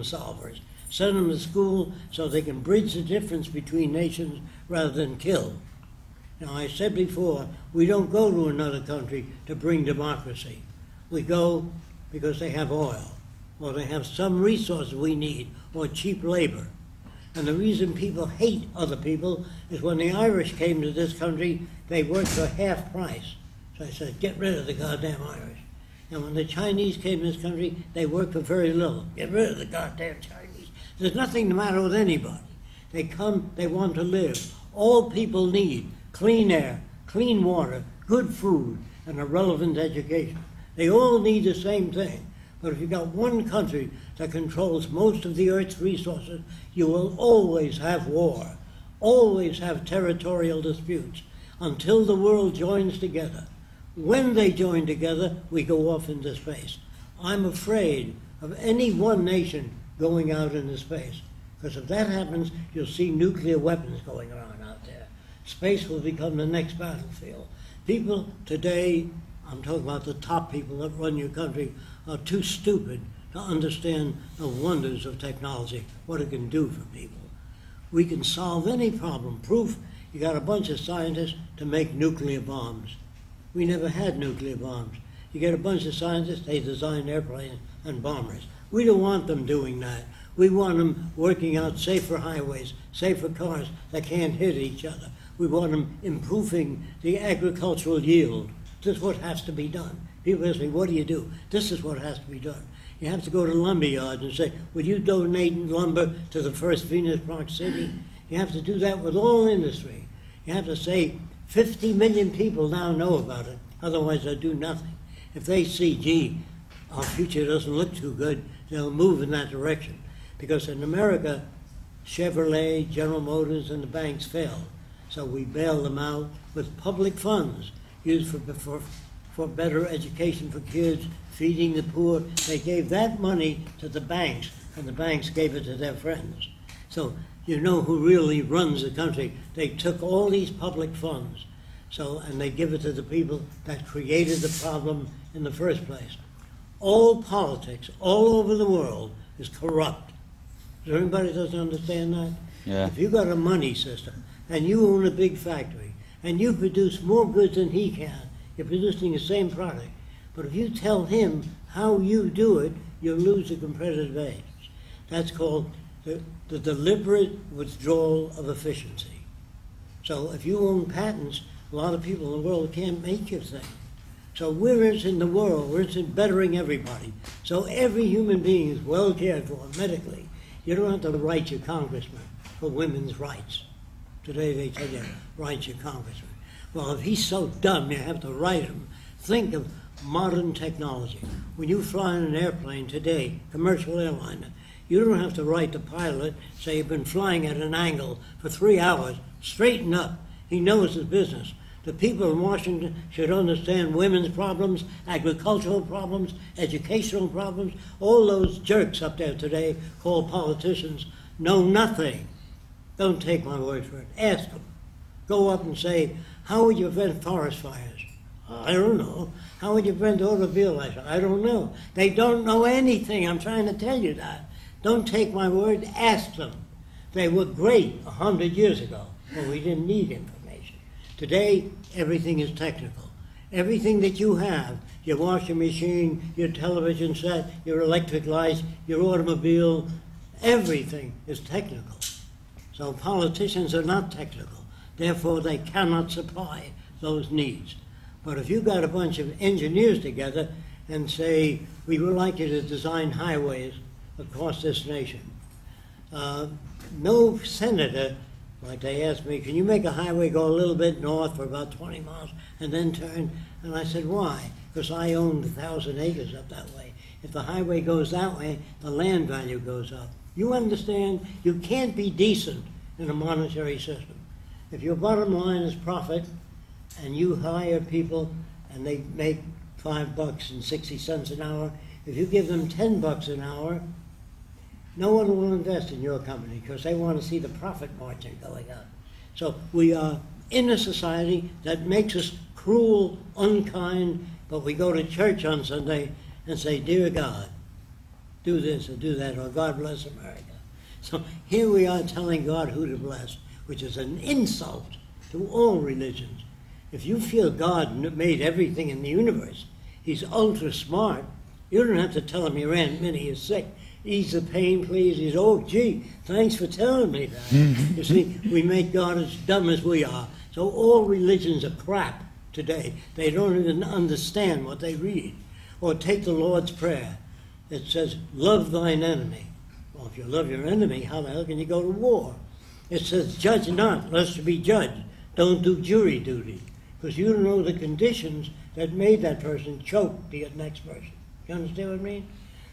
solvers. Send them to school so they can bridge the difference between nations rather than kill. Now, I said before, we don't go to another country to bring democracy. We go because they have oil, or they have some resources we need, or cheap labor. And the reason people hate other people is when the Irish came to this country, they worked for half price. So I said, get rid of the goddamn Irish. And when the Chinese came to this country, they worked for very little. Get rid of the goddamn Chinese. There's nothing the matter with anybody. They come, they want to live. All people need clean air, clean water, good food, and a relevant education. They all need the same thing. But if you've got one country that controls most of the Earth's resources, you will always have war, always have territorial disputes, until the world joins together. When they join together, we go off into space. I'm afraid of any one nation going out into space, because if that happens, you'll see nuclear weapons going around out there. Space will become the next battlefield. People today, I'm talking about the top people that run your country, are too stupid to understand the wonders of technology, what it can do for people. We can solve any problem. Proof, you got a bunch of scientists to make nuclear bombs. We never had nuclear bombs. You get a bunch of scientists, they design airplanes and bombers. We don't want them doing that. We want them working out safer highways, safer cars that can't hit each other. We want them improving the agricultural yield. This is what has to be done. People ask me, what do you do? This is what has to be done. You have to go to lumber yards and say, would you donate lumber to the first Venus Park city? You have to do that with all industry. You have to say, 50 million people now know about it, otherwise they'll do nothing. If they see, gee, our future doesn't look too good, they'll move in that direction. Because in America, Chevrolet, General Motors, and the banks failed. So we bailed them out with public funds used for better education for kids, feeding the poor. They gave that money to the banks, and the banks gave it to their friends. So you know who really runs the country. They took all these public funds, and they give it to the people that created the problem in the first place. All politics, all over the world, is corrupt. Does everybody doesn't understand that? Yeah. If you got a money system, and you own a big factory, and you produce more goods than he can, you're producing the same product. But if you tell him how you do it, you'll lose a competitive edge. That's called the deliberate withdrawal of efficiency. So if you own patents, a lot of people in the world can't make your thing. So we're in the world, we're in bettering everybody. So every human being is well cared for medically. You don't have to write your congressman for women's rights. Today they tell you, write your congressman. Well, if he's so dumb, you have to write him. Think of modern technology. When you fly in an airplane today, commercial airliner, you don't have to write the pilot, say you've been flying at an angle for 3 hours, straighten up. He knows his business. The people in Washington should understand women's problems, agricultural problems, educational problems. All those jerks up there today called politicians know nothing. Don't take my word for it. Ask them. Go up and say, how would you prevent forest fires? I don't know. How would you prevent automobile accidents? I don't know. They don't know anything. I'm trying to tell you that. Don't take my word. Ask them. They were great 100 years ago when we didn't need information. Today, everything is technical. Everything that you have, your washing machine, your television set, your electric lights, your automobile, everything is technical. So politicians are not technical. Therefore, they cannot supply those needs. But if you got a bunch of engineers together and say, we would like you to design highways across this nation, no senator, like they asked me, can you make a highway go a little bit north for about 20 miles and then turn? And I said, why? Because I own 1,000 acres up that way. If the highway goes that way, the land value goes up. You understand? You can't be decent in a monetary system. If your bottom line is profit, and you hire people and they make $5.60 an hour, if you give them $10 an hour, no one will invest in your company because they want to see the profit margin going up. So we are in a society that makes us cruel, unkind, but we go to church on Sunday and say, dear God, do this or do that, or God bless America. So here we are telling God who to bless, which is an insult to all religions. If you feel God made everything in the universe, he's ultra smart, you don't have to tell him your Aunt Minnie is sick. Ease the pain, please. He's, oh, gee, thanks for telling me that. You see, we make God as dumb as we are. So all religions are crap today. They don't even understand what they read. Or take the Lord's Prayer. It says, love thine enemy. Well, if you love your enemy, how the hell can you go to war? It says, judge not, lest you be judged. Don't do jury duty. Because you don't know the conditions that made that person choke the next person. You understand what I mean?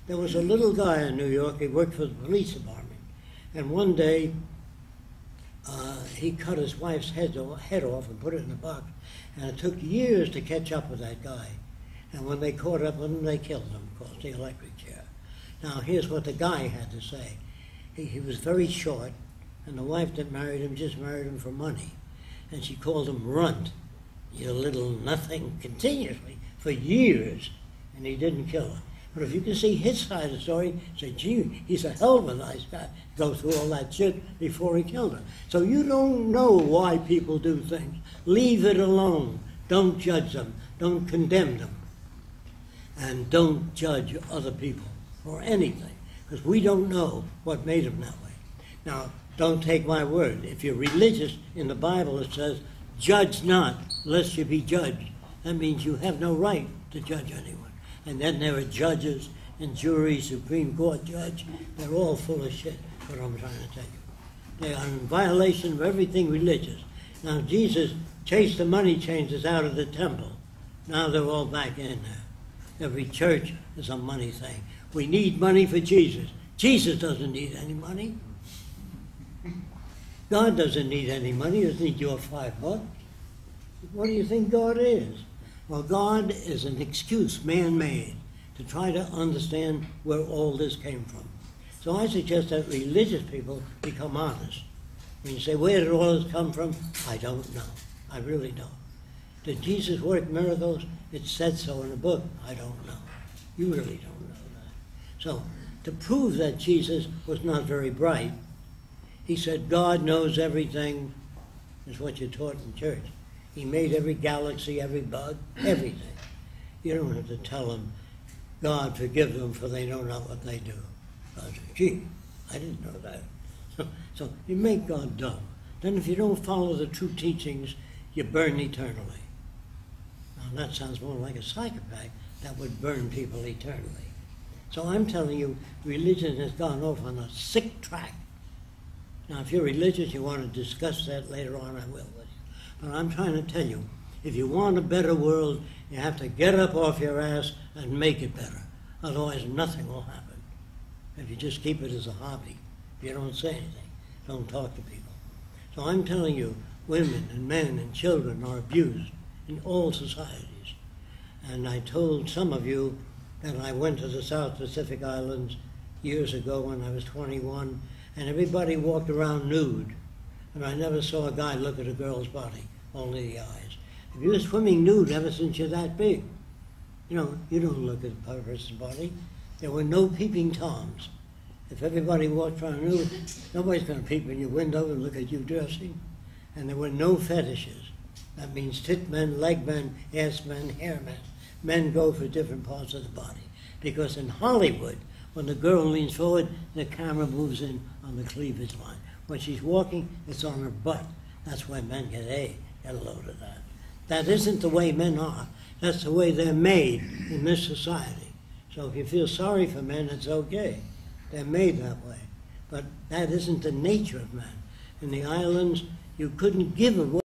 There was a little guy in New York, he worked for the police department, and one day he cut his wife's head off and put it in a box, and it took years to catch up with that guy. And when they caught up with him, they killed him, of course, the electric chair. Now, here's what the guy had to say. He was very short, and the wife that married him just married him for money. And she called him runt, you little nothing, continuously, for years, and he didn't kill her. But if you can see his side of the story, say, gee, he's a hell of a nice guy. Go through all that shit before he killed her. So you don't know why people do things. Leave it alone. Don't judge them. Don't condemn them. And don't judge other people or anything, because we don't know what made them that way. Now, don't take my word. If you're religious, in the Bible it says, judge not, lest you be judged. That means you have no right to judge anyone. And then there are judges and juries, Supreme Court judge. They're all full of shit, what I'm trying to tell you. They are in violation of everything religious. Now, Jesus chased the money changers out of the temple. Now they're all back in there. Every church is a money thing. We need money for Jesus. Jesus doesn't need any money. God doesn't need any money. He doesn't need your $5. What do you think God is? Well, God is an excuse, man-made, to try to understand where all this came from. So I suggest that religious people become honest. When you say, where did all this come from? I don't know. I really don't. Did Jesus work miracles? It said so in the book. I don't know. You really don't know that. So to prove that Jesus was not very bright, he said, God knows everything, is what you're taught in church. He made every galaxy, every bug, everything. You don't have to tell them, God forgive them for they know not what they do. God said, gee, I didn't know that. So you make God dumb. Then if you don't follow the true teachings, you burn eternally. Now that sounds more like a psychopath that would burn people eternally. So I'm telling you, religion has gone off on a sick track. Now if you're religious, you want to discuss that later on, I will with you. But I'm trying to tell you, if you want a better world, you have to get up off your ass and make it better. Otherwise, nothing will happen. If you just keep it as a hobby, if you don't say anything, don't talk to people. So I'm telling you, women and men and children are abused in all societies. And I told some of you that I went to the South Pacific Islands years ago when I was 21, and everybody walked around nude. And I never saw a guy look at a girl's body, only the eyes. If you're swimming nude ever since you're that big, you don't look at a person's body. There were no peeping Toms. If everybody walked around nude, nobody's going to peep in your window and look at you dressing. And there were no fetishes. That means tit men, leg men, ass men, hair men. Men go for different parts of the body. Because in Hollywood, when the girl leans forward, the camera moves in on the cleavage line. When she's walking, it's on her butt. That's why men get a load of that. That isn't the way men are. That's the way they're made in this society. So if you feel sorry for men, it's okay. They're made that way. But that isn't the nature of man. In the islands, you couldn't give a